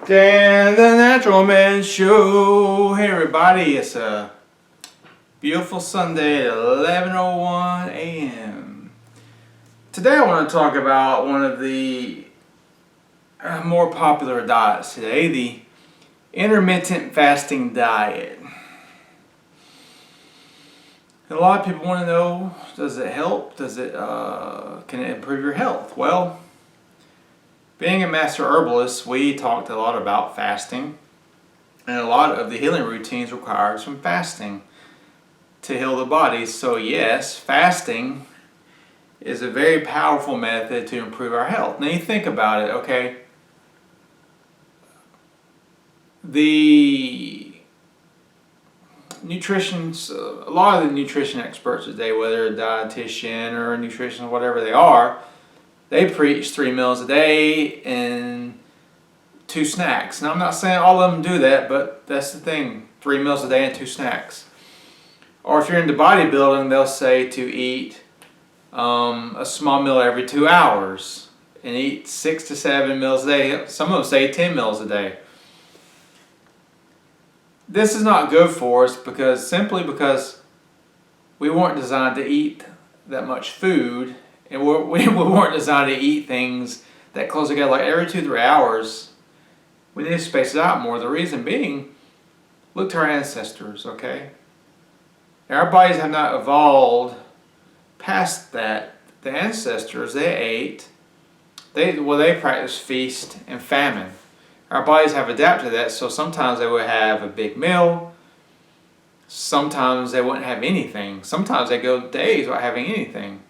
Dan the Natural Man Show. Hey everybody, it's a beautiful Sunday at 11:01 a.m. Today I want to talk about one of the more popular diets today, the intermittent fasting diet. And a lot of people want to know, does it help? Can it improve your health? Well, being a master herbalist, we talked a lot about fasting. And a lot of the healing routines require some fasting to heal the body. So yes, fasting is a very powerful method to improve our health. Now you think about it, okay? The a lot of the nutrition experts today, whether a dietitian or a nutritionist, whatever they are, they preach 3 meals a day and 2 snacks. Now I'm not saying all of them do that, but that's the thing, 3 meals a day and 2 snacks. Or if you're into bodybuilding, they'll say to eat a small meal every 2 hours and eat 6 to 7 meals a day. Some of them say 10 meals a day. This is not good for us simply because we weren't designed to eat that much food, and we weren't designed to eat things that close together like every 2-3 hours. We need to space it out more. The reason being, look to our ancestors, okay? Our bodies have not evolved past that. The ancestors, they ate. They practiced feast and famine. Our bodies have adapted to that, so sometimes they would have a big meal. Sometimes they wouldn't have anything. Sometimes they go days without having anything.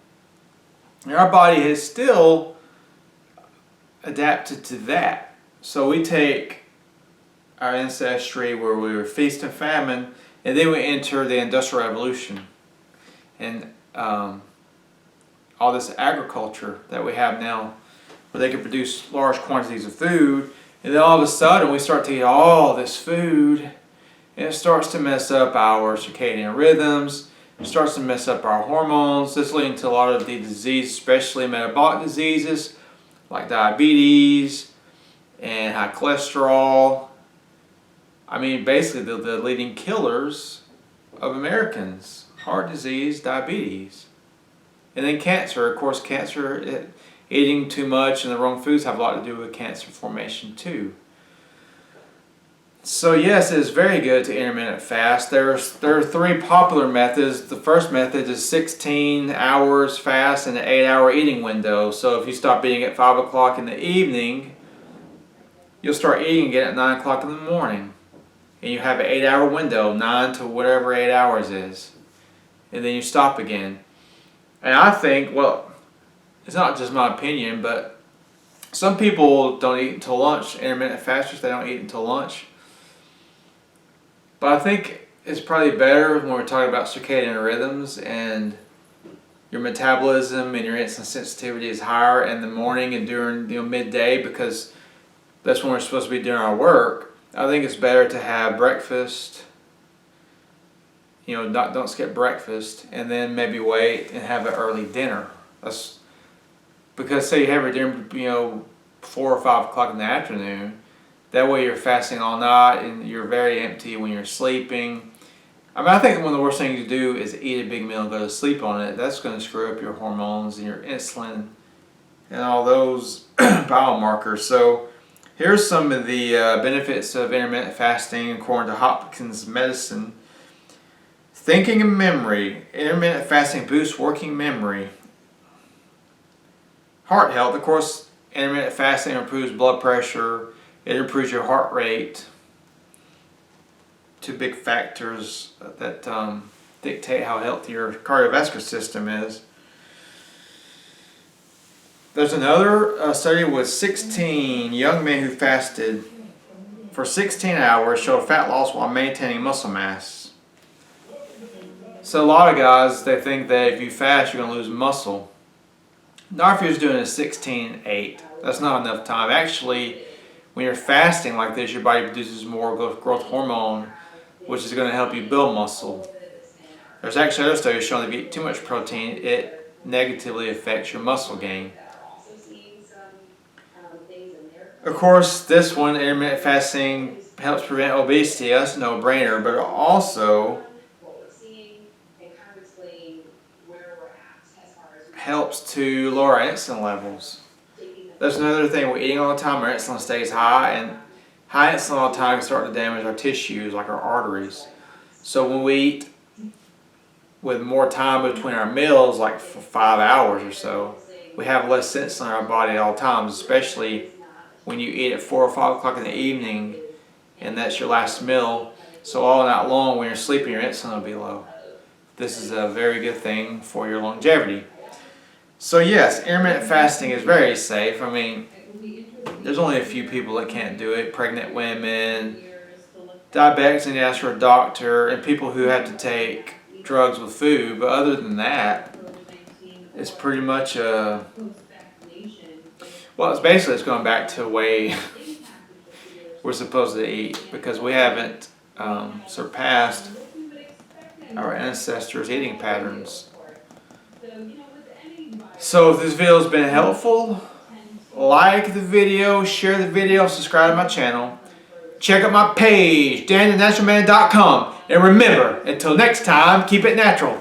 And our body has still adapted to that. So we take our ancestry where we were feast and famine, and then we enter the Industrial Revolution. And all this agriculture that we have now, where they can produce large quantities of food, and then all of a sudden we start to eat all this food, and it starts to mess up our circadian rhythms, it starts to mess up our hormones. This leading to a lot of the disease, especially metabolic diseases like diabetes and high cholesterol. I mean, basically the leading killers of Americans: heart disease, diabetes, and then cancer. Of course, eating too much and the wrong foods have a lot to do with cancer formation too. So yes, it is very good to intermittent fast. There are 3 popular methods. The first method is 16 hours fast and an 8-hour eating window. So if you stop eating at 5 o'clock in the evening, you'll start eating again at 9 o'clock in the morning. And you have an 8-hour window, 9 to whatever 8 hours is. And then you stop again. And I think, well, it's not just my opinion, but some people don't eat until lunch. Intermittent fasters, they don't eat until lunch. But I think it's probably better when we're talking about circadian rhythms and your metabolism and your insulin sensitivity is higher in the morning and during midday, because that's when we're supposed to be doing our work. I think it's better to have breakfast, don't skip breakfast, and then maybe wait and have an early dinner. That's because say you have your dinner, 4 or 5 o'clock in the afternoon. That way you're fasting all night and you're very empty when you're sleeping. I mean, I think one of the worst things to do is eat a big meal and go to sleep on it. That's going to screw up your hormones and your insulin and all those biomarkers. So here's some of the benefits of intermittent fasting according to Hopkins Medicine. Thinking and memory. Intermittent fasting boosts working memory. Heart health. Of course, intermittent fasting improves blood pressure. It improves your heart rate. 2 big factors that dictate how healthy your cardiovascular system is. There's another study with 16 young men who fasted for 16 hours showed fat loss while maintaining muscle mass. So a lot of guys, they think that if you fast, you're going to lose muscle. Not if you're just doing a 16-8. That's not enough time. Actually, when you're fasting like this, your body produces more growth hormone, which is going to help you build muscle. There's actually other studies showing that if you eat too much protein, it negatively affects your muscle gain. Of course, this one, intermittent fasting, helps prevent obesity. That's a no-brainer, but it also helps to lower our insulin levels. That's another thing. We're eating all the time, our insulin stays high, and high insulin all the time can start to damage our tissues, like our arteries. So when we eat with more time between our meals, like for 5 hours or so, we have less insulin in our body at all times, especially when you eat at 4 or 5 o'clock in the evening and that's your last meal. So all night long when you're sleeping, your insulin will be low. This is a very good thing for your longevity. So yes, intermittent fasting is very safe. I mean, there's only a few people that can't do it. Pregnant women, diabetics need to ask for a doctor, and people who have to take drugs with food. But other than that, it's pretty much well, it's basically it's going back to the way we're supposed to eat, because we haven't surpassed our ancestors' eating patterns. So if this video has been helpful, like the video, share the video, subscribe to my channel. Check out my page, danthenaturalman.com. And remember, until next time, keep it natural.